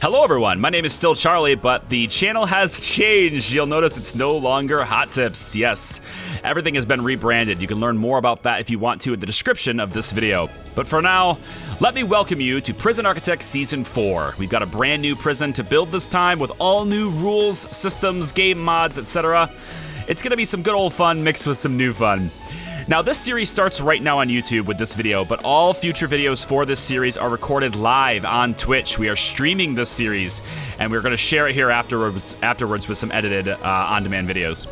Hello everyone, my name is still Charlie, but the channel has changed. You'll notice it's no longer Hot Tips. Yes, everything has been rebranded. You can learn more about that if you want to in the description of this video. But for now, let me welcome you to Prison Architect Season 4. We've got a brand new prison to build this time with all new rules, systems, game mods, etc. It's gonna be some good old fun mixed with some new fun. Now, this series starts right now on YouTube with this video, but all future videos for this series are recorded live on Twitch. We are streaming this series, and we're going to share it here afterwards with some edited on-demand videos.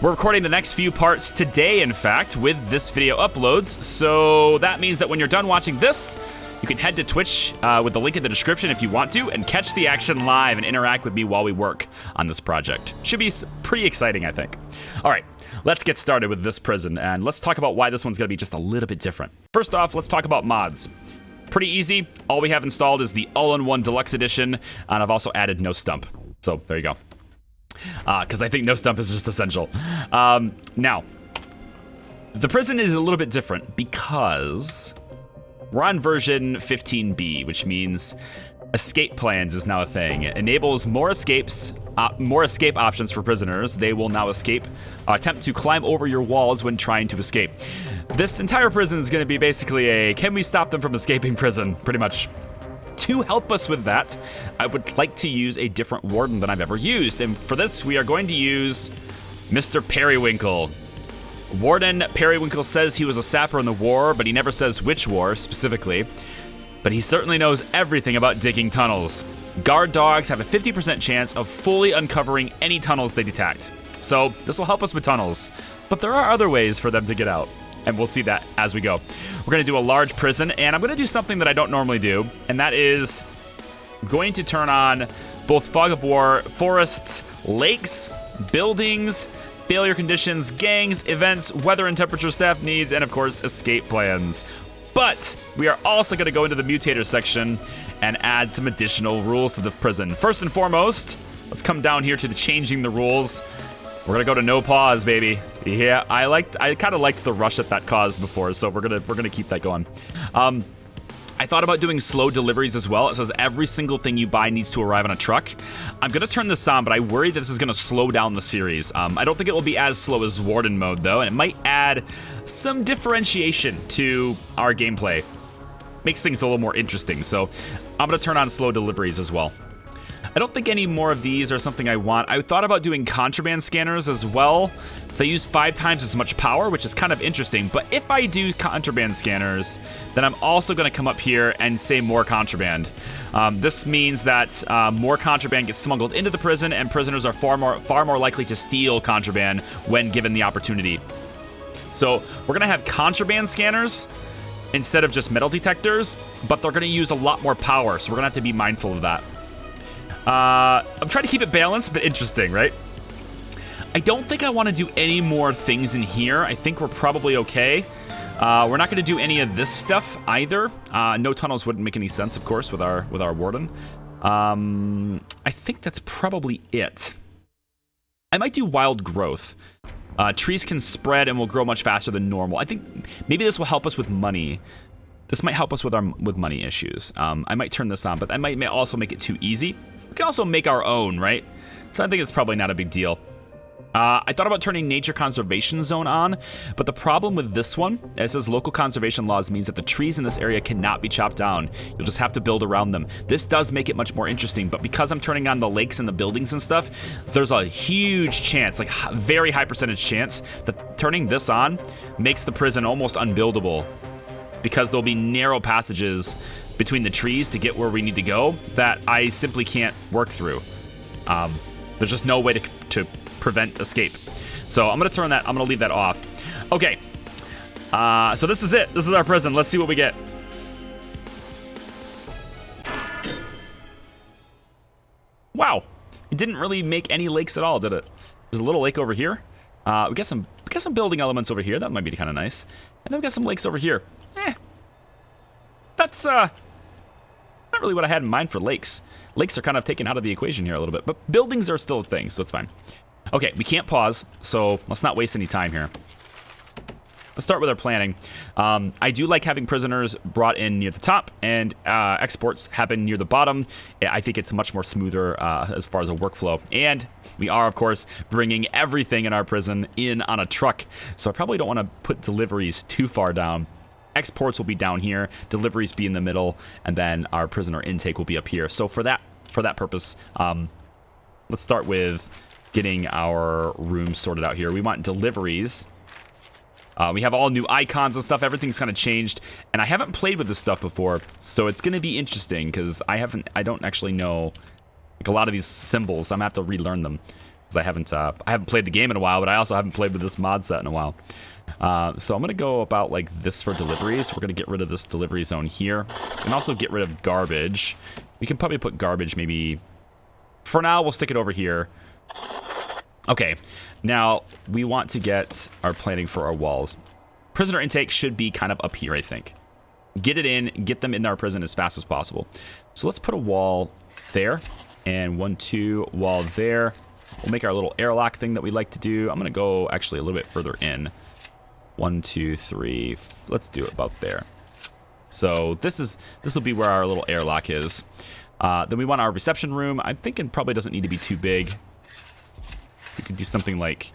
We're recording the next few parts today, in fact, with this video uploads, so that means that when you're done watching this, you can head to Twitch with the link in the description if you want to, and catch the action live and interact with me while we work on this project. Should be pretty exciting, I think. All right. Let's get started with this prison, and let's talk about why this one's gonna be just a little bit different. First off, let's talk about mods. Pretty easy. All we have installed is the all-in-one Deluxe edition, and I've also added no Stump. So there you go. Because I think no Stump is just essential. Now, the prison is a little bit different because we're on version 15B, which means escape plans is now a thing. It enables more escape options for prisoners. They will now attempt to climb over your walls when trying to escape. This entire prison is going to be basically a can we stop them from escaping prison, pretty much. To help us with that, I would like to use a different warden than I've ever used. And for this, we are going to use Mr. Periwinkle. Warden Periwinkle says he was a sapper in the war, but he never says which war specifically. But he certainly knows everything about digging tunnels. Guard dogs have a 50% chance of fully uncovering any tunnels they detect. So this will help us with tunnels, but there are other ways for them to get out, and we'll see that as we go. We're gonna do a large prison, and I'm gonna do something that I don't normally do, and that is going to turn on both fog of war, forests, lakes, buildings, failure conditions, gangs, events, weather and temperature staff needs, and of course, escape plans. But we are also going to go into the mutator section and add some additional rules to the prison. First and foremost, let's come down here to the changing the rules. We're gonna go to no pause, baby. Yeah, I kind of liked the rush that caused before, so we're gonna keep that going. I thought about doing slow deliveries as well. It says every single thing you buy needs to arrive on a truck. I'm gonna turn this on, but I worry that this is gonna slow down the series. I don't think it will be as slow as Warden mode though, and it might add some differentiation to our gameplay. Makes things a little more interesting, so I'm gonna turn on slow deliveries as well. I don't think any more of these are something I want. I thought about doing contraband scanners as well. They use 5 times as much power, which is kind of interesting. But if I do contraband scanners, then I'm also gonna come up here and say more contraband. This means that more contraband gets smuggled into the prison, and prisoners are far more likely to steal contraband when given the opportunity. So we're gonna have contraband scanners instead of just metal detectors, but they're gonna use a lot more power, so we're gonna have to be mindful of that. I'm trying to keep it balanced, but interesting, right? I don't think I want to do any more things in here. I think we're probably okay. We're not going to do any of this stuff either. No tunnels wouldn't make any sense, of course, with our warden. I think that's probably it. I might do wild growth. Trees can spread and will grow much faster than normal. I think maybe this will help us with money. This might help us with money issues. I might turn this on, but I may also make it too easy. We can also make our own, right? So I think it's probably not a big deal. I thought about turning Nature Conservation Zone on, but the problem with this one, it says local conservation laws means that the trees in this area cannot be chopped down. You'll just have to build around them. This does make it much more interesting, but because I'm turning on the lakes and the buildings and stuff, there's a huge chance, like very high percentage chance, that turning this on makes the prison almost unbuildable, because there'll be narrow passages between the trees to get where we need to go that I simply can't work through. There's just no way to prevent escape. So I'm gonna leave that off. Okay, so this is it. This is our prison. Let's see what we get. Wow, it didn't really make any lakes at all, did it? There's a little lake over here. We got some building elements over here. That might be kind of nice. And then we got some lakes over here. That's not really what I had in mind for lakes. Lakes are kind of taken out of the equation here a little bit, but buildings are still a thing, so it's fine. Okay, we can't pause, so let's not waste any time here. let's start with our planning. I do like having prisoners brought in near the top and exports happen near the bottom. I think it's much more smoother as far as a workflow. And we are, of course, bringing everything in our prison in on a truck. So I probably don't want to put deliveries too far down. Exports will be down here, deliveries be in the middle, and then our prisoner intake will be up here. So for that purpose, let's start with getting our room sorted out here. We want deliveries. We have all new icons and stuff. Everything's kind of changed, and I haven't played with this stuff before, so it's going to be interesting because I don't actually know like a lot of these symbols. I'm gonna have to relearn them because I haven't played the game in a while, but I also haven't played with this mod set in a while. So I'm gonna go about like this for deliveries. We're gonna get rid of this delivery zone here, and also get rid of garbage. We can probably put garbage maybe. For now, we'll stick it over here. Okay, now we want to get our planning for our walls. Prisoner intake should be kind of up here, I think. Get it in, get them in our prison as fast as possible. So let's put a wall there, and 1, 2, wall there. We'll make our little airlock thing that we like to do. I'm gonna go actually a little bit further in. 1, 2, 3, let's do it about there. So this will be where our little airlock is. Then we want our reception room. I'm thinking probably doesn't need to be too big. So we could do something like,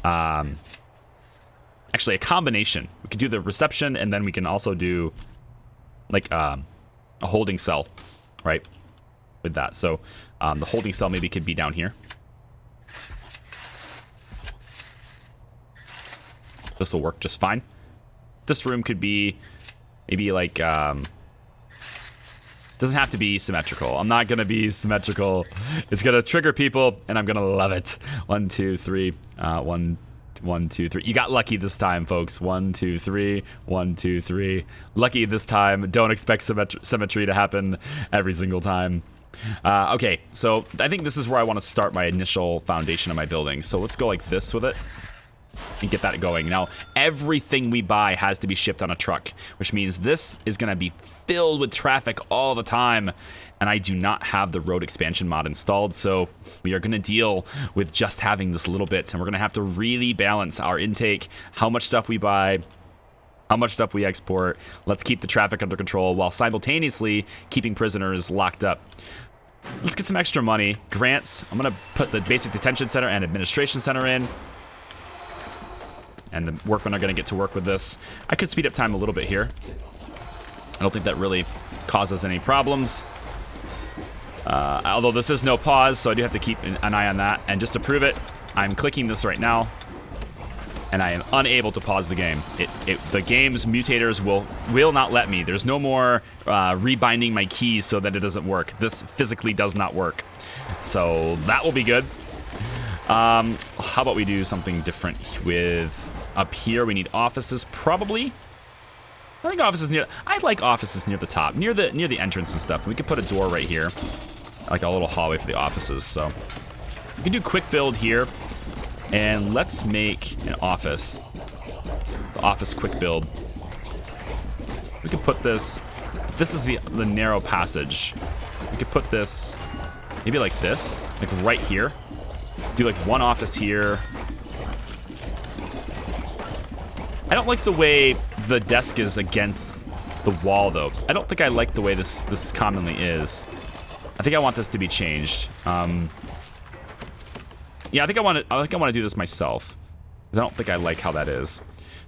actually a combination. We could do the reception, and then we can also do like a holding cell, right? With that. So the holding cell maybe could be down here. This will work just fine. This room could be maybe like, doesn't have to be symmetrical. I'm not gonna be symmetrical. It's gonna trigger people, and I'm gonna love it. 1, 2, 3. 1, 2, 3. You got lucky this time, folks. 1, 2, 3. 1, 2, 3. Lucky this time. Don't expect symmetry to happen every single time. Okay, so I think this is where I want to start my initial foundation of my building. So let's go like this with it and get that going. Now, everything we buy has to be shipped on a truck, which means this is going to be filled with traffic all the time, and I do not have the road expansion mod installed, so we are going to deal with just having this little bit, and we're going to have to really balance our intake, how much stuff we buy, how much stuff we export. Let's keep the traffic under control while simultaneously keeping prisoners locked up. Let's get some extra money. Grants. I'm going to put the basic detention center and administration center in. And the workmen are going to get to work with this. I could speed up time a little bit here. I don't think that really causes any problems. Although this is no pause, so I do have to keep an eye on that. And just to prove it, I'm clicking this right now, and I am unable to pause the game. The game's mutators will not let me. There's no more rebinding my keys so that it doesn't work. This physically does not work. So that will be good. How about we do something different with up here? We need offices, probably. I think offices near. I like offices near the top, near the entrance and stuff. We could put a door right here, like a little hallway for the offices. So we can do quick build here, and let's make an office. The office quick build. We could put this. If this is the narrow passage, we could put this maybe like this, like right here. Do like one office here. I don't like the way the desk is against the wall, though. I don't think I like the way this commonly is. I think I want this to be changed. Yeah, I think I want to do this myself. I don't think I like how that is.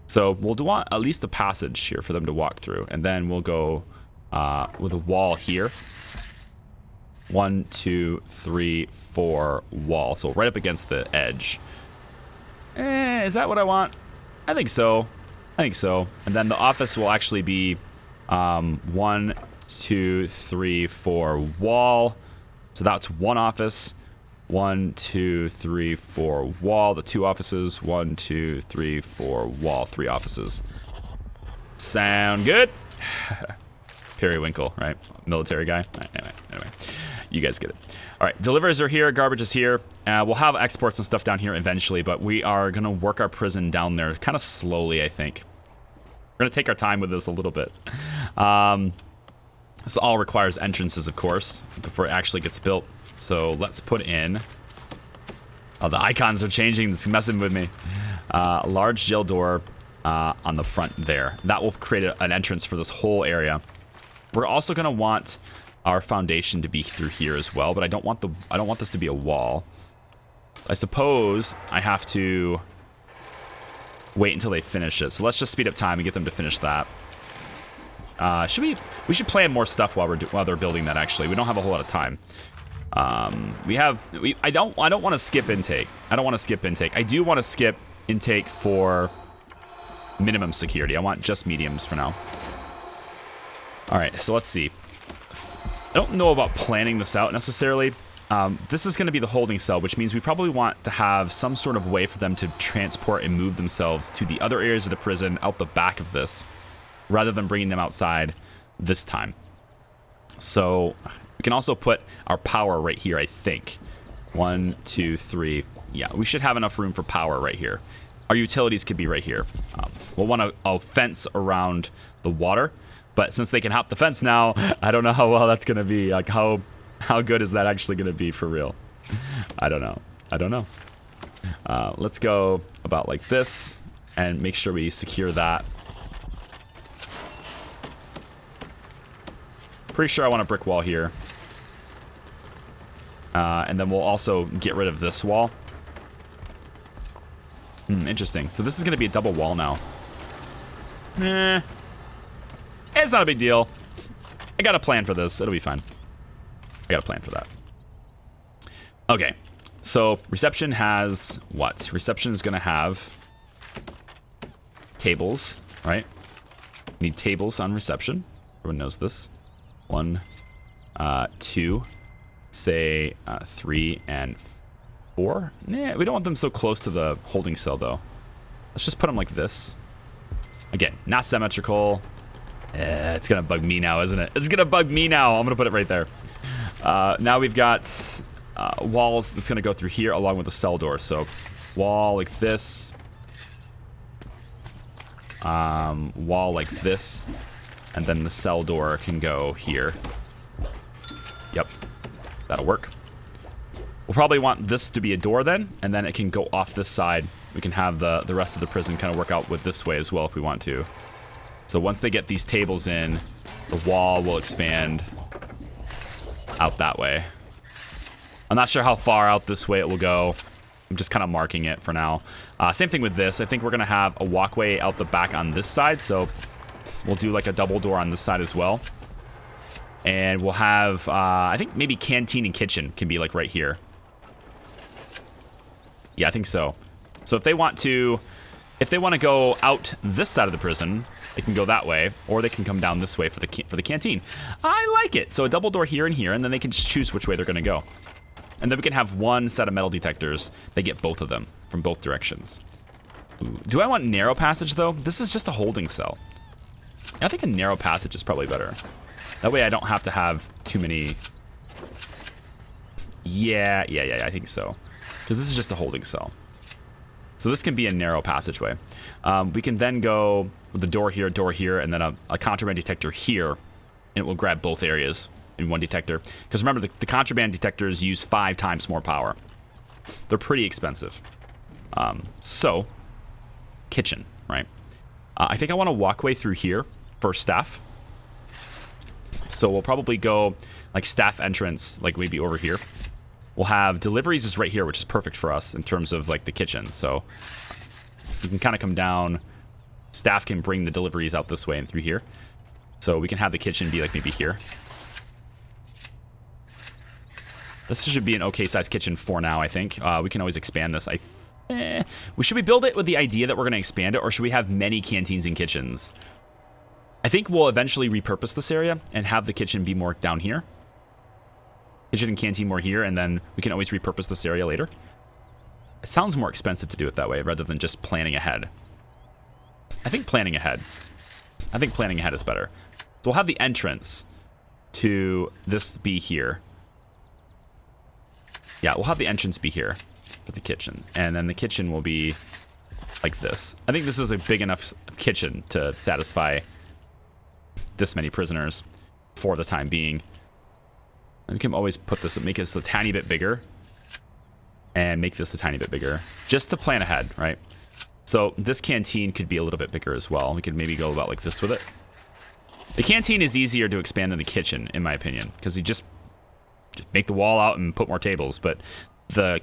So we'll want at least a passage here for them to walk through, and then we'll go with a wall here. 1, 2, 3, 4 wall. So right up against the edge. Is that what I want? I think so. And then the office will actually be 1, 2, 3, 4 wall. So that's one office. 1, 2, 3, 4 wall. The 2 offices. 1, 2, 3, 4 wall. 3 offices. Sound good? Periwinkle, right? Military guy. Anyway, you guys get it. All right, deliveries are here, garbage is here. We'll have exports and stuff down here eventually, but we are gonna work our prison down there kind of slowly, I think. We're gonna take our time with this a little bit. This all requires entrances, of course, before it actually gets built. So let's put in, oh, the icons are changing, it's messing with me. A large jail door. on the front there. That will create an entrance for this whole area. We're also going to want our foundation to be through here as well, but I don't want this to be a wall. I suppose I have to wait until they finish it. So let's just speed up time and get them to finish that. We should plan more stuff while they're building that. Actually, we don't have a whole lot of time. I don't want to skip intake. I do want to skip intake for minimum security. I want just mediums for now. All right, so let's see. I don't know about planning this out necessarily. This is going to be the holding cell, which means we probably want to have some sort of way for them to transport and move themselves to the other areas of the prison out the back of this, rather than bringing them outside this time. So we can also put our power right here, I think. 1, 2, 3. Yeah, we should have enough room for power right here. Our utilities could be right here. We'll want a fence around the water, but since they can hop the fence now, I don't know how well that's going to be. Like, how good is that actually going to be for real? I don't know. Let's go about like this and make sure we secure that. Pretty sure I want a brick wall here. And then we'll also get rid of this wall. Interesting. So this is going to be a double wall now. It's not a big deal. I got a plan for this. It'll be fine. I got a plan for that. Okay. So reception has what? Reception is going to have tables, right? We need tables on reception. Everyone knows this. 1, 2, say 3 and 4. Nah, we don't want them so close to the holding cell though. Let's just put them like this. Again, not symmetrical. It's gonna bug me now, isn't it? It's gonna bug me now. I'm gonna put it right there. Now we've got walls that's gonna go through here along with the cell door. So wall like this, wall like this, and then the cell door can go here. Yep, that'll work. We'll probably want this to be a door then, and then it can go off this side. We can have the rest of the prison kind of work out with this way as well if we want to. So once they get these tables in, the wall will expand out that way. I'm not sure how far out this way it will go. I'm just kind of marking it for now. Same thing with this. I think we're going to have a walkway out the back on this side, so we'll do like a double door on this side as well. And we'll have, I think maybe canteen and kitchen can be like right here. Yeah, I think so. So if they want to go out this side of the prison, they can go that way, or they can come down this way for the canteen. I like it. So a double door here and here, and then they can just choose which way they're going to go. And then we can have one set of metal detectors. They get both of them from both directions. Ooh. Do I want narrow passage, though? This is just a holding cell. I think a narrow passage is probably better. That way I don't have to have too many... Yeah, I think so. Because this is just a holding cell. So this can be a narrow passageway. We can then go with the door here, and then a contraband detector here, and it will grab both areas in one detector. Because remember, the contraband detectors use 5 times more power. They're pretty expensive. So, kitchen, right? I think I want a walkway through here for staff. So we'll probably go like staff entrance, like maybe over here. We'll have deliveries is right here, which is perfect for us in terms of like the kitchen. So we can kind of come down. Staff can bring the deliveries out this way and through here. So we can have the kitchen be like maybe here. This should be an okay sized kitchen for now, I think. We can always expand this. Should we build it with the idea that we're going to expand it, or should we have many canteens and kitchens? I think we'll eventually repurpose this area and have the kitchen be more down here. Kitchen and canteen more here, and then we can always repurpose this area later. It sounds more expensive to do it that way rather than just planning ahead. I think planning ahead is better. So we'll have the entrance to this be here. Yeah, we'll have the entrance be here for the kitchen. And then the kitchen will be like this. I think this is a big enough kitchen to satisfy this many prisoners for the time being. And we can always put this, make this a tiny bit bigger. And make this a tiny bit bigger. Just to plan ahead, right? So this canteen could be a little bit bigger as well. We could maybe go about like this with it. The canteen is easier to expand than the kitchen, in my opinion, because you just make the wall out and put more tables. But the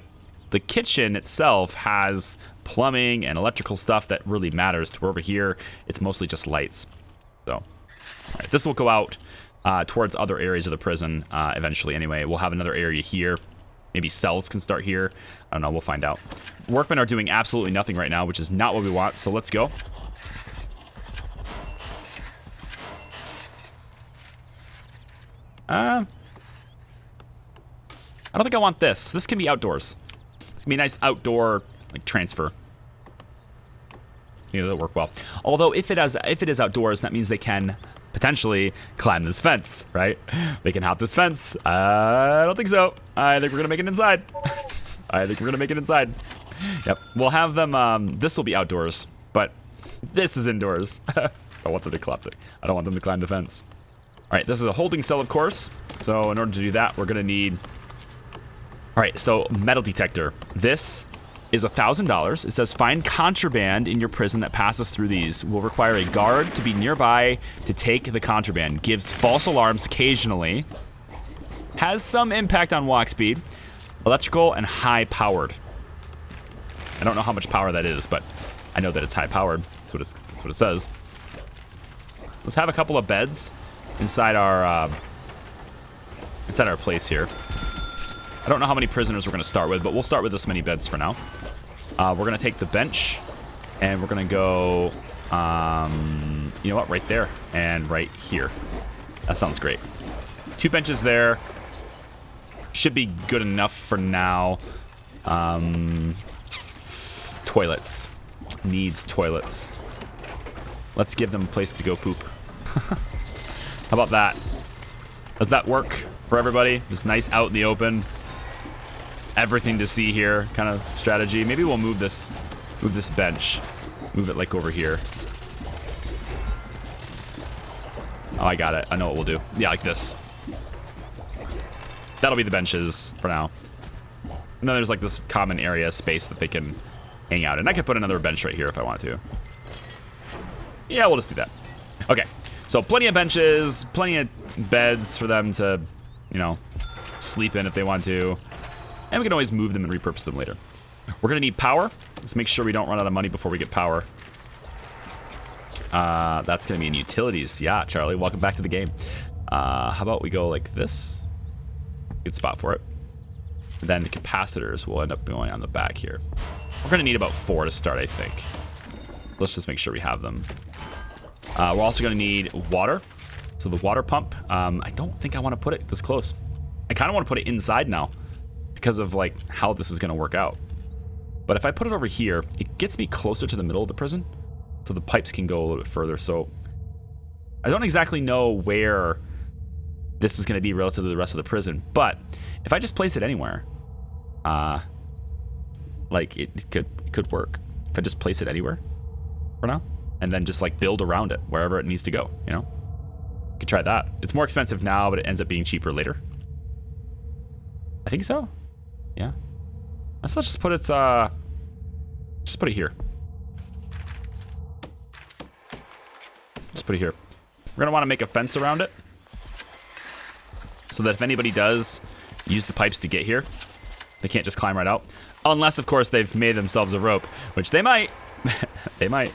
kitchen itself has plumbing and electrical stuff that really matters. To over here, it's mostly just lights. So, all right, this will go out towards other areas of the prison eventually. Anyway, we'll have another area here. Maybe cells can start here. I don't know. We'll find out. Workmen are doing absolutely nothing right now, which is not what we want. So let's go. I don't think I want this. This can be outdoors. This can be a nice outdoor like transfer. You know, that'll work well. Although if it is outdoors, that means they can potentially climb this fence, right? They can hop this fence. I don't think so. I think we're gonna make it inside. I think we're gonna make it inside. Yep. We'll have them. This will be outdoors, but this is indoors. I don't want them to climb I don't want them to climb the fence. All right. This is a holding cell, of course. So in order to do that, we're gonna need. All right. So metal detector. This is $1,000. It says find contraband in your prison that passes through these. Will require a guard to be nearby to take the contraband. Gives false alarms occasionally. Has some impact on walk speed. Electrical and high powered. I don't know how much power that is, but I know that it's high powered. That's what it says. Let's have a couple of beds inside our place here. I don't know how many prisoners we're going to start with, but we'll start with this many beds for now. We're going to take the bench, and we're going to go, you know what, right there and right here. That sounds great. 2 benches there. Should be good enough for now. Toilets. Needs toilets. Let's give them a place to go poop. How about that? Does that work for everybody? Just nice out in the open. Everything to see here kind of strategy. Maybe we'll move this bench. Move it like over here. Oh, I got it. I know what we'll do. Yeah, like this. That'll be the benches for now. And then there's like this common area space that they can hang out in. I could put another bench right here if I want to. Yeah, we'll just do that. Okay. So plenty of benches, plenty of beds for them to, you know, sleep in if they want to. And we can always move them and repurpose them later. We're going to need power. Let's make sure we don't run out of money before we get power. That's going to be in utilities. Yeah, Charlie, welcome back to the game. How about we go like this? Good spot for it. And then the capacitors will end up going on the back here. We're going to need about 4 to start, I think. Let's just make sure we have them. We're also going to need water. So the water pump, I don't think I want to put it this close. I kind of want to put it inside now because of like how this is going to work out. But if I put it over here, it gets me closer to the middle of the prison. So the pipes can go a little bit further. So I don't exactly know where this is going to be relative to the rest of the prison. But if I just place it anywhere, like it could work. If I just place it anywhere for now and then just like build around it wherever it needs to go, you know? Could try that. It's more expensive now, but it ends up being cheaper later. I think so. Yeah. Let's just put it here. Just put it here. We're gonna want to make a fence around it so that if anybody does use the pipes to get here, they can't just climb right out. Unless, of course, they've made themselves a rope, which they might. They might.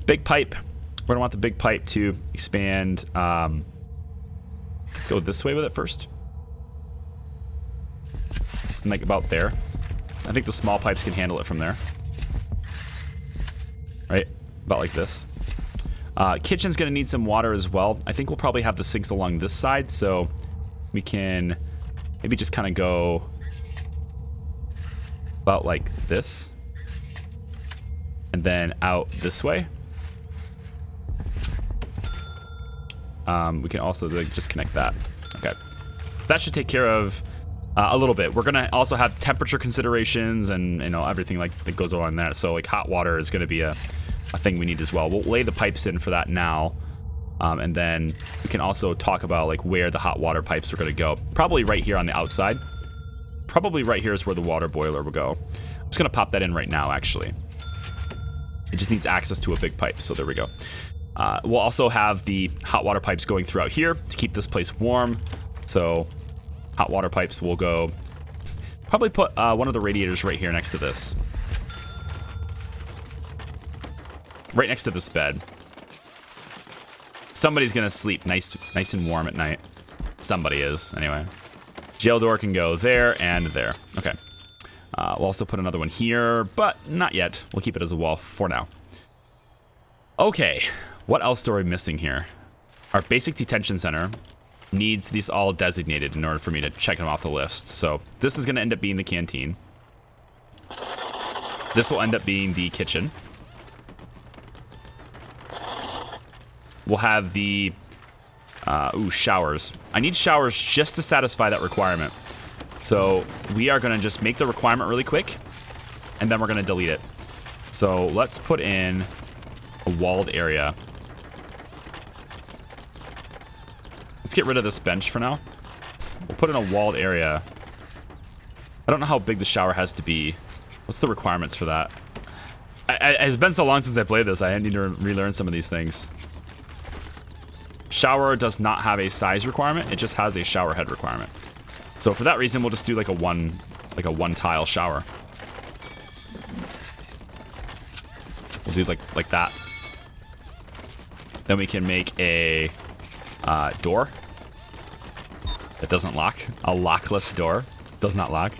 Big pipe. We're gonna want the big pipe to expand. Let's go this way with it first. And like about there. I think the small pipes can handle it from there. Right? About like this. Kitchen's gonna need some water as well. I think we'll probably have the sinks along this side, so we can maybe just kind of go about like this. And then out this way. We can also like, just connect that. Okay. That should take care of a little bit. We're gonna also have temperature considerations and you know everything like that goes along that. So like hot water is gonna be a thing we need as well. We'll lay the pipes in for that now. And then we can also talk about like where the hot water pipes are gonna go. Probably right here on the outside. Probably right here is where the water boiler will go. I'm just gonna pop that in right now actually. It just needs access to a big pipe, so there we go. We'll also have the hot water pipes going throughout here to keep this place warm. So hot water pipes will go, probably put one of the radiators right here next to this. Right next to this bed. Somebody's gonna sleep nice and warm at night. Somebody is, anyway. Jail door can go there and there. Okay. We'll also put another one here, but not yet. We'll keep it as a wall for now. Okay, what else are we missing here? Our basic detention center needs these all designated in order for me to check them off the list. So this is going to end up being the canteen. This will end up being the kitchen. We'll have the showers. I need showers just to satisfy that requirement. So we are going to just make the requirement really quick, and then we're going to delete it. So let's put in a walled area. Let's get rid of this bench for now. We'll put in a walled area. I don't know how big the shower has to be. What's the requirements for that? It's been so long since I played this, I need to relearn some of these things. Shower does not have a size requirement, it just has a shower head requirement. So for that reason, we'll just do like a one tile shower. We'll do like that. Then we can make a door that doesn't lock. A lockless door. Does not lock.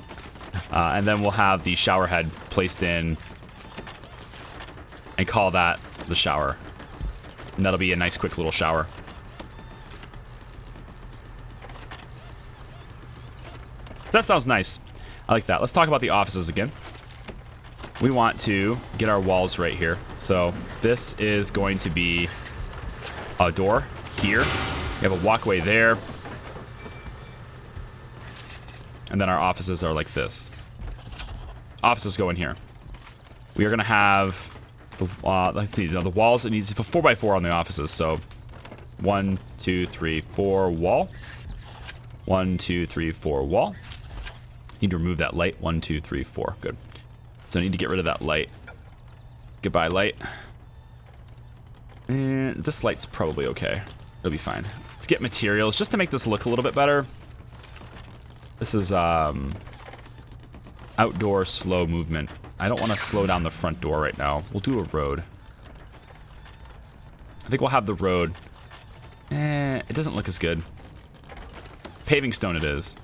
And then we'll have the shower head placed in and call that the shower. And that'll be a nice quick little shower. That sounds nice. I like that. Let's talk about the offices again. We want to get our walls right here. So this is going to be a door here. We have a walkway there. And then our offices are like this. Offices go in here. We are going to have, let's see, the walls, it needs a 4x4 on the offices. So 1, 2, 3, 4 wall. 1, 2, 3, 4 wall. Need to remove that light. 1, 2, 3, 4. Good. So I need to get rid of that light. Goodbye, light. And this light's probably okay. It'll be fine. Let's get materials just to make this look a little bit better. This is outdoor slow movement. I don't want to slow down the front door right now. We'll do a road. I think we'll have the road. It doesn't look as good. Paving stone it is.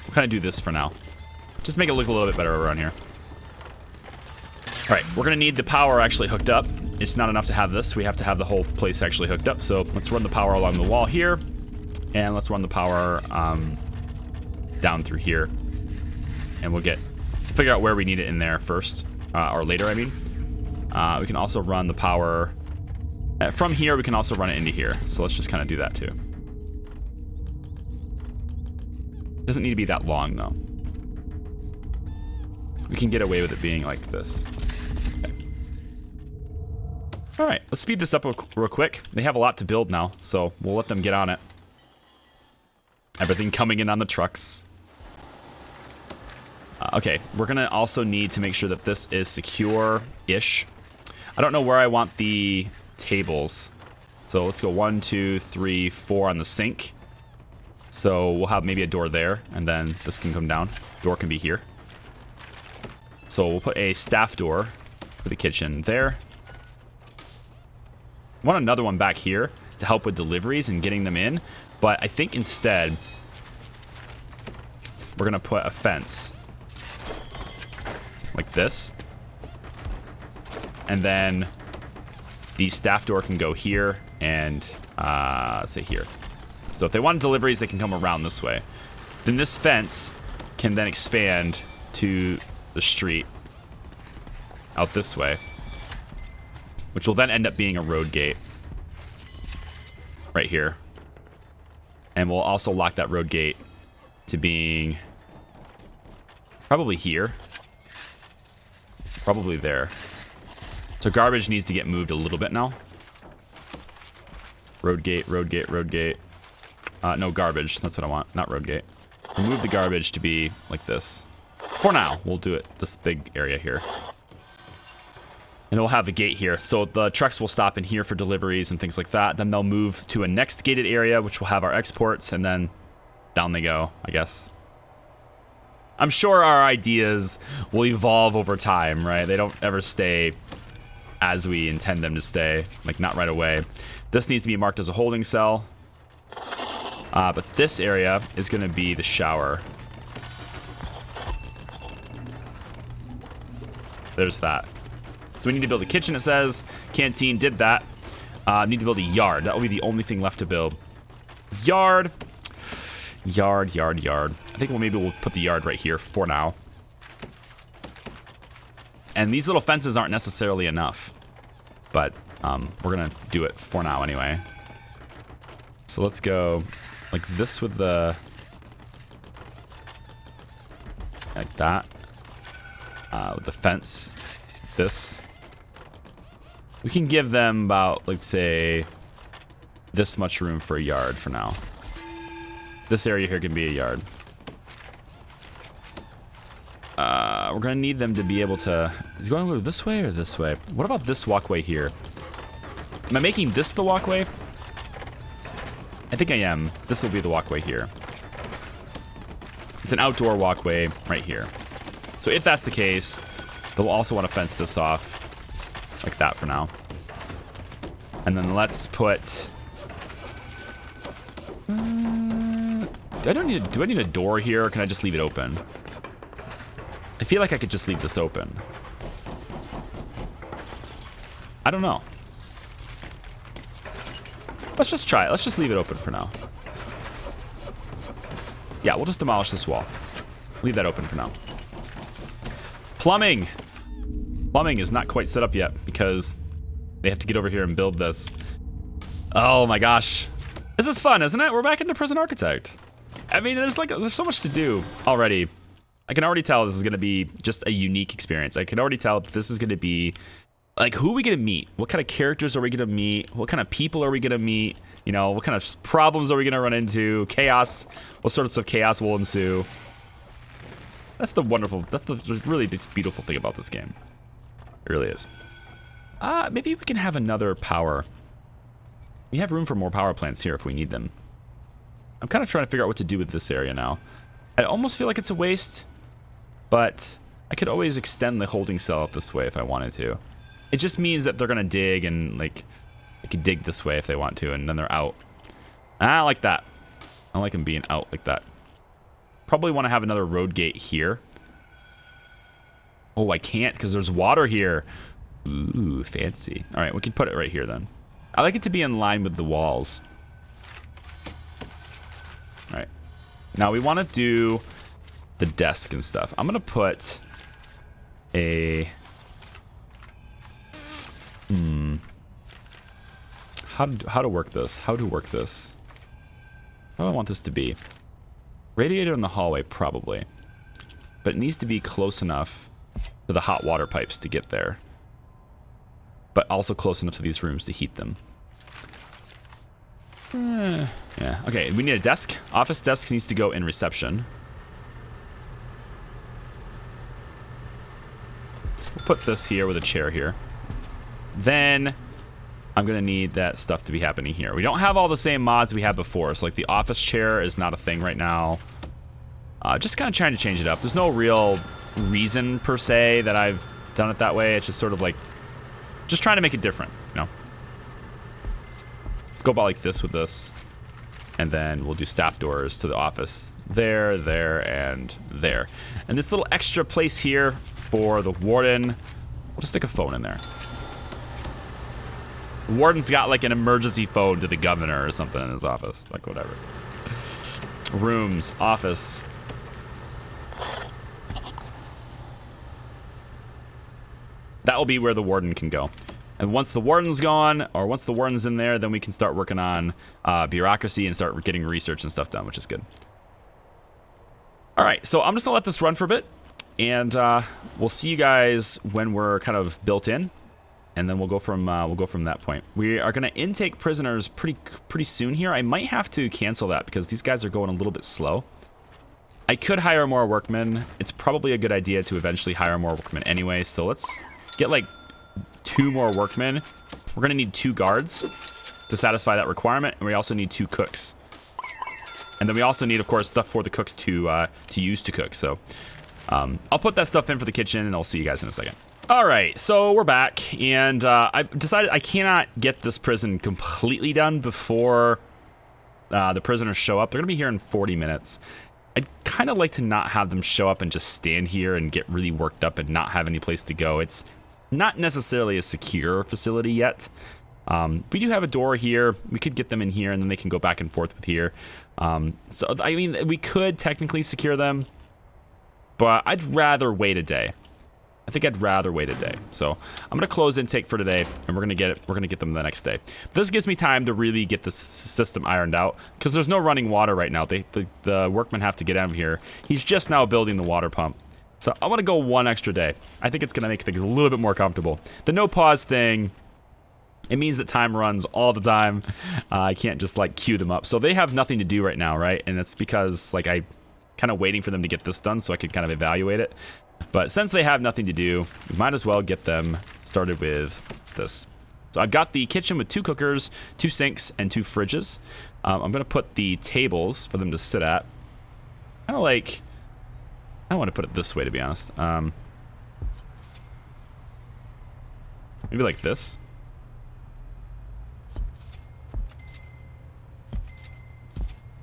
We'll kind of do this for now. Just make it look a little bit better around here. All right, we're gonna need the power actually hooked up. It's not enough to have this. We have to have the whole place actually hooked up. So let's run the power along the wall here. And let's run the power down through here. And we'll figure out where we need it in there first. Or later, I mean. We can also run the power from here. We can also run it into here. So let's just kind of do that too. Doesn't need to be that long though. We can get away with it being like this. Okay. All right, let's speed this up real quick. They have a lot to build now, so we'll let them get on it. Everything coming in on the trucks. Okay, we're gonna also need to make sure that this is secure-ish. I don't know where I want the tables. So let's go 1, 2, 3, 4 on the sink. So we'll have maybe a door there, and then this can come down. Door can be here. So we'll put a staff door for the kitchen there. I want another one back here to help with deliveries and getting them in. But I think instead, we're gonna put a fence like this. And then the staff door can go here and let's say here. So if they want deliveries, they can come around this way. Then this fence can then expand to the street out this way, which will then end up being a road gate right here. And we'll also lock that road gate to being probably here, probably there. So garbage needs to get moved a little bit now. Road gate, road gate, road gate. No, garbage. That's what I want, not road gate. We'll move the garbage to be like this. For now, we'll do it this big area here. And we'll have the gate here. So the trucks will stop in here for deliveries and things like that. Then they'll move to a next gated area, which will have our exports, and then down they go, I guess. I'm sure our ideas will evolve over time, right? They don't ever stay as we intend them to stay, like not right away. This needs to be marked as a holding cell. But this area is going to be the shower. There's that. So we need to build a kitchen, it says. Canteen did that. Need to build a yard. That will be the only thing left to build. Yard. Yard. I think maybe we'll put the yard right here for now. And these little fences aren't necessarily enough. But we're going to do it for now anyway. So let's go like this with the... like that. With the fence. This. We can give them about, let's say, this much room for a yard for now. This area here can be a yard. We're going to need them to be able to... Is it going to go this way or this way? What about this walkway here? Am I making this the walkway? I think I am. This will be the walkway here. It's an outdoor walkway right here. So if that's the case, they'll also want to fence this off like that for now. And then let's put... do I need a door here, or can I just leave it open? I feel like I could just leave this open. I don't know. Let's just try it. Let's just leave it open for now. Yeah, we'll just demolish this wall. Leave that open for now. Plumbing. Plumbing is not quite set up yet because they have to get over here and build this. Oh my gosh. This is fun, isn't it? We're back into Prison Architect. I mean, there's so much to do already. I can already tell this is going to be just a unique experience. I can already tell this is going to be, like, who are we going to meet? What kind of characters are we going to meet? What kind of people are we going to meet? You know, what kind of problems are we going to run into? Chaos. What sorts of chaos will ensue? That's the really beautiful thing about this game. It really is. Maybe we can have another power. We have room for more power plants here if we need them. I'm kind of trying to figure out what to do with this area now. I almost feel like it's a waste, but I could always extend the holding cell up this way if I wanted to. It just means that they're gonna dig and like they could dig this way if they want to, and then they're out. I like that. I like them being out like that. Probably want to have another road gate here. Oh, I can't because there's water here. Ooh, fancy. All right, we can put it right here then. I like it to be in line with the walls. All right. Now we want to do the desk and stuff. I'm going to put a... How to work this? How to work this? How do I want this to be? Radiator in the hallway, probably. But it needs to be close enough to the hot water pipes to get there. But also close enough to these rooms to heat them. Yeah, okay, we need a desk. Office desk needs to go in reception. We'll put this here with a chair here. Then I'm gonna need that stuff to be happening here. We don't have all the same mods we had before, so like the office chair is not a thing right now. Just kind of trying to change it up. There's no real reason per se that I've done it that way. It's just sort of like, just trying to make it different, you know? Let's go about like this with this. And then we'll do staff doors to the office. There, there, and there. And this little extra place here for the warden. We'll just stick a phone in there. The warden's got like an emergency phone to the governor or something in his office. Like whatever. Rooms, office. That will be where the warden can go. And once the warden's gone, or once the warden's in there, then we can start working on bureaucracy and start getting research and stuff done, which is good. All right, so I'm just gonna let this run for a bit, and we'll see you guys when we're kind of built in, and then we'll go from that point. We are gonna intake prisoners pretty soon here. I might have to cancel that because these guys are going a little bit slow. I could hire more workmen. It's probably a good idea to eventually hire more workmen anyway. So let's get like 2 more workmen. We're gonna need 2 guards to satisfy that requirement, and we also need 2 cooks. And then we also need, of course, stuff for the cooks to use to cook. So I'll put that stuff in for the kitchen, and I'll see you guys in a second. All right, so we're back, and I decided I cannot get this prison completely done before the prisoners show up. They're gonna be here in 40 minutes. I'd kind of like to not have them show up and just stand here and get really worked up and not have any place to go. It's not necessarily a secure facility yet. We do have a door here. We could get them in here and then they can go back and forth with here. So, I mean, we could technically secure them, but I'd rather wait a day. I think I'd rather wait a day. So I'm gonna close intake for today, and we're gonna get them the next day. This gives me time to really get this system ironed out, because there's no running water right now. The workmen have to get out of here. He's just now building the water pump. So I want to go 1 extra day. I think it's gonna make things a little bit more comfortable. The no pause thing, it means that time runs all the time. I can't just like queue them up. So they have nothing to do right now, right? And it's because like I kind of waiting for them to get this done so I can kind of evaluate it. But since they have nothing to do, we might as well get them started with this. So I've got the kitchen with 2 cookers, 2 sinks, and 2 fridges. I'm going to put the tables for them to sit at. Kind of like, I want to put it this way, to be honest. Maybe like this.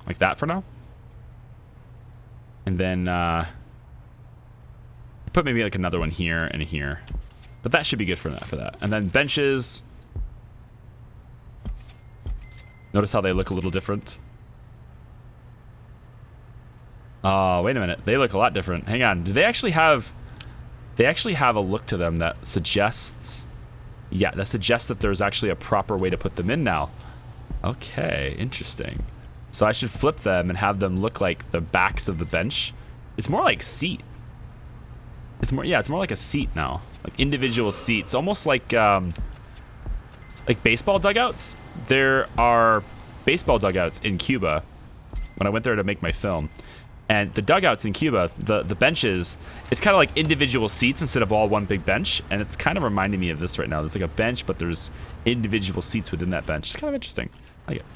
Like that for now. And then, put maybe like another one here and here, but that should be good for that. And then benches. Notice how they look a little different. Oh, wait a minute. They look a lot different. Hang on. Do they actually have? They actually have a look to them that suggests. Yeah, that suggests that there's actually a proper way to put them in now. Okay, interesting. So I should flip them and have them look like the backs of the bench. It's more like seat. It's more like a seat now, like individual seats, almost like baseball dugouts. There are baseball dugouts in Cuba. When I went there to make my film, and the dugouts in Cuba, the benches, it's kind of like individual seats instead of all one big bench, and it's kind of reminding me of this right now. There's like a bench, but there's individual seats within that bench. It's kind of interesting. I like it.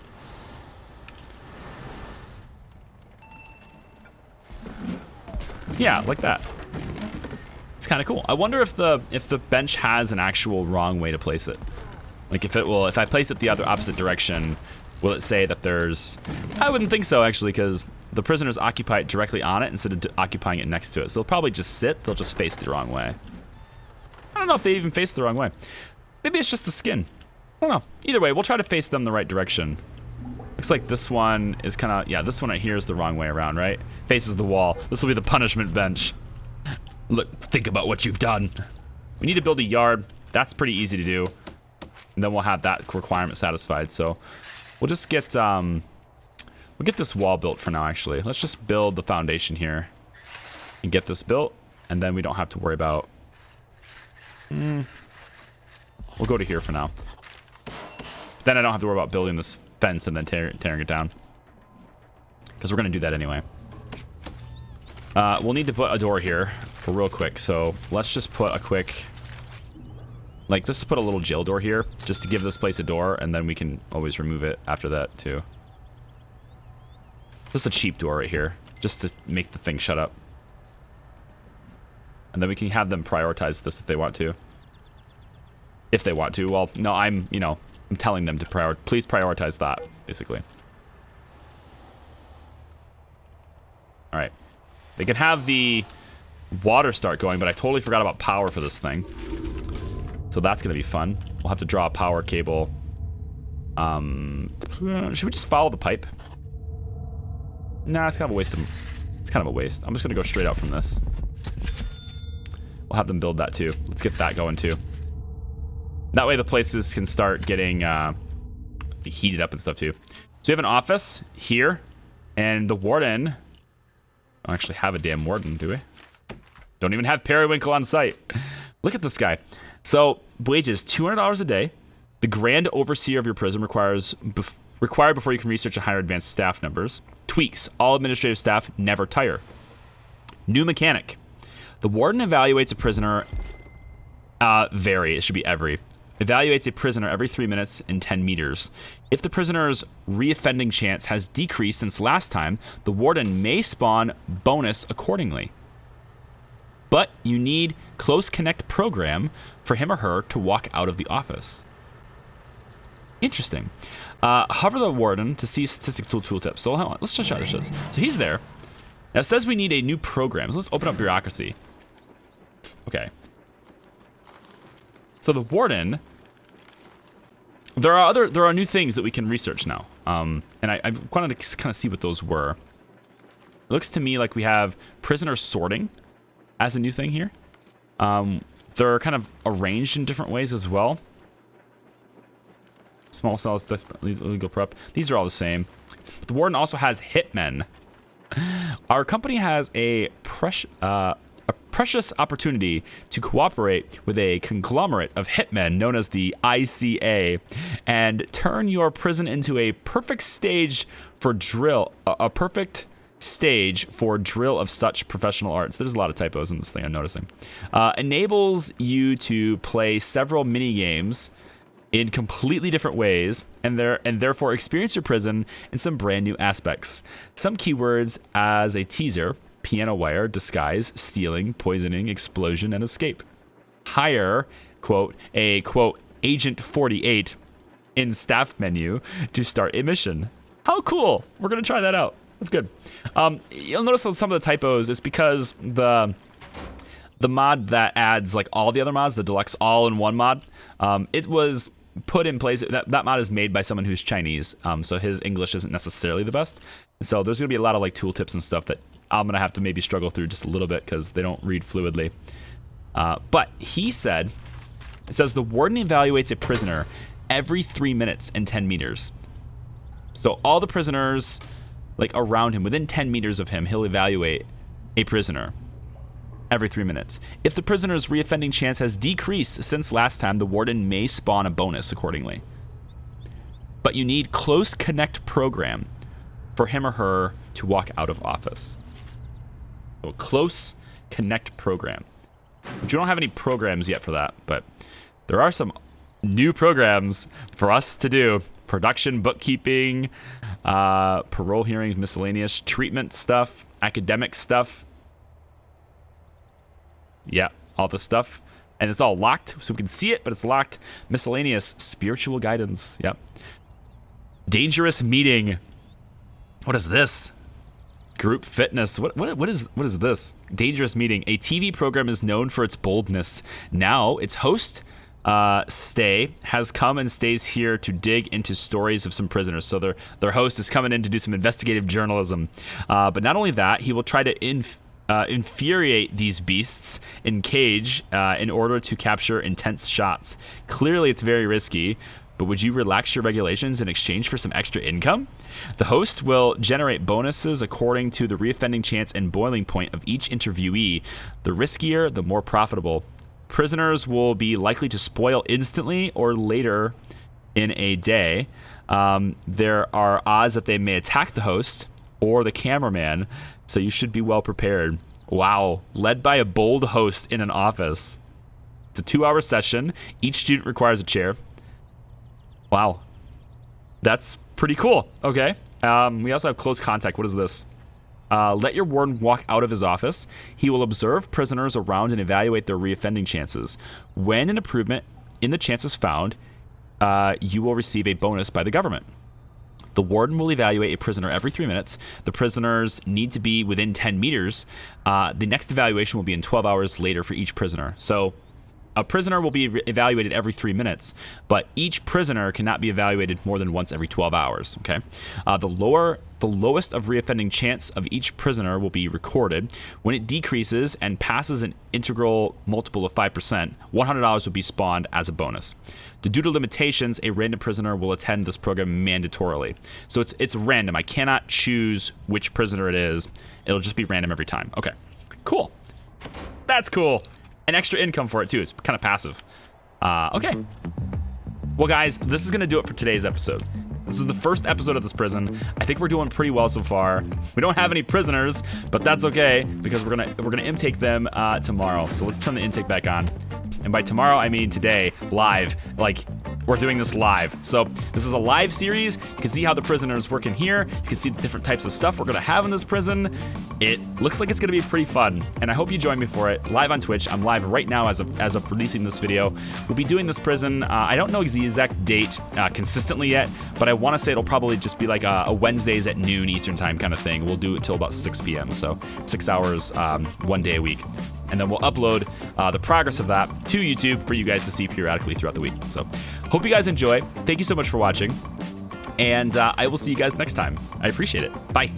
Yeah, like that. It's kind of cool. I wonder if the bench has an actual wrong way to place it. Like if I place it the opposite direction, will it say that there's? I wouldn't think so actually, because the prisoners occupy it directly on it instead of occupying it next to it. So they'll probably just sit. They'll just face the wrong way. I don't know if they even face the wrong way. Maybe it's just the skin. I don't know. Either way, we'll try to face them the right direction. Looks like this one is kind of, yeah, this one right here is the wrong way around, right? Faces the wall. This will be the punishment bench. Look, think about what you've done. We need to build a yard. That's pretty easy to do. And then we'll have that requirement satisfied. So we'll just get, we'll get this wall built for now, actually. Let's just build the foundation here and get this built. And then we don't have to worry about, we'll go to here for now. Then I don't have to worry about building this fence and then tearing it down, because we're going to do that anyway. We'll need to put a door here for real quick, so let's just put a quick, like, just put a little jail door here just to give this place a door, and then we can always remove it after that too. Just a cheap door right here just to make the thing shut up, and then we can have them prioritize this if they want to. Well, no, I'm telling them to please prioritize that, basically. All right. They can have the water start going, but I totally forgot about power for this thing. So that's going to be fun. We'll have to draw a power cable. Should we just follow the pipe? Nah, it's kind of a waste. I'm just going to go straight out from this. We'll have them build that too. Let's get that going too. That way the places can start getting heated up and stuff too. So we have an office here, and the warden. I don't actually have a damn warden, do we? Don't even have Periwinkle on site. Look at this guy. So wages $200 a day. The grand overseer of your prison required before you can research and hire advanced staff members. Tweaks: all administrative staff never tire. New mechanic. The warden evaluates a prisoner. It should be every. Evaluates a prisoner every 3 minutes in 10 meters. If the prisoner's reoffending chance has decreased since last time, the warden may spawn bonus accordingly. But you need close connect program for him or her to walk out of the office. Interesting. Hover the warden to see statistical tooltips. So hold on, let's just show this. So he's there. Now it says we need a new program. So let's open up bureaucracy. Okay. So the warden, there are new things that we can research now. And I wanted to kind of see what those were. It looks to me like we have prisoner sorting as a new thing here. They're kind of arranged in different ways as well. Small cells, legal prep. These are all the same. The warden also has hitmen. Our company has a precious opportunity to cooperate with a conglomerate of hitmen known as the ICA and turn your prison into a perfect stage for drill, a perfect stage for drill of such professional arts. There's a lot of typos in this thing I'm noticing. Enables you to play several mini games in completely different ways and therefore experience your prison in some brand new aspects. Some keywords as a teaser: piano wire, disguise, stealing, poisoning, explosion, and escape. Hire, quote, a, quote, Agent 48 in staff menu to start a mission. How cool. We're going to try that out. That's good. You'll notice on some of the typos, it's because the mod that adds like all the other mods, the Deluxe all-in-one mod, it was put in place. That mod is made by someone who's Chinese, so his English isn't necessarily the best. So there's going to be a lot of like tooltips and stuff that I'm going to have to maybe struggle through just a little bit because they don't read fluidly. But he said, it says the warden evaluates a prisoner every 3 minutes and 10 meters. So all the prisoners like around him, within 10 meters of him, he'll evaluate a prisoner every 3 minutes. If the prisoner's reoffending chance has decreased since last time, the warden may spawn a bonus accordingly. But you need close connect program for him or her to walk out of office. So close connect program. But you don't have any programs yet for that, but there are some new programs for us to do. Production, bookkeeping, parole hearings, miscellaneous, treatment stuff, academic stuff. Yeah, all this stuff. And it's all locked, so we can see it, but it's locked. Miscellaneous, spiritual guidance. Yep. Dangerous meeting. What is this? Group fitness. What is this? Dangerous meeting. A TV program is known for its boldness. Now its host, Stay, has come and stays here to dig into stories of some prisoners. So their host is coming in to do some investigative journalism. But not only that, he will try to infuriate these beasts in cage in order to capture intense shots. Clearly, it's very risky. But would you relax your regulations in exchange for some extra income? The host will generate bonuses according to the reoffending chance and boiling point of each interviewee. The riskier, the more profitable. Prisoners will be likely to spoil instantly or later in a day. There are odds that they may attack the host or the cameraman, so you should be well prepared. Wow, led by a bold host in an office. It's a 2-hour session. Each student requires a chair. Wow, that's pretty cool. Okay, we also have close contact. What is this? Let your warden walk out of his office. He will observe prisoners around and evaluate their reoffending chances. When an improvement in the chances found, you will receive a bonus by the government. The warden will evaluate a prisoner every 3 minutes. The prisoners need to be within 10 meters. The next evaluation will be in 12 hours later for each prisoner. So a prisoner will be evaluated every 3 minutes, but each prisoner cannot be evaluated more than once every 12 hours, okay? The lowest of reoffending chance of each prisoner will be recorded. When it decreases and passes an integral multiple of 5%, $100 will be spawned as a bonus. Due to limitations, a random prisoner will attend this program mandatorily. So it's random. I cannot choose which prisoner it is. It'll just be random every time. Okay, cool. That's cool. And extra income for it too. It's kind of passive. Okay. Well, guys, this is going to do it for today's episode. This is the first episode of this prison. I think we're doing pretty well so far. We don't have any prisoners, but that's okay because we're gonna intake them tomorrow. So let's turn the intake back on. And by tomorrow, I mean today, live. Like, we're doing this live. So this is a live series. You can see how the prisoners work in here. You can see the different types of stuff we're gonna have in this prison. It looks like it's gonna be pretty fun. And I hope you join me for it, live on Twitch. I'm live right now as of releasing this video. We'll be doing this prison. I don't know the exact date consistently yet, but I wanna say it'll probably just be like a Wednesdays at noon Eastern time kind of thing. We'll do it till about 6 p.m. So 6 hours, 1 day a week. And then we'll upload the progress of that to YouTube for you guys to see periodically throughout the week. So hope you guys enjoy. Thank you so much for watching. And I will see you guys next time. I appreciate it. Bye.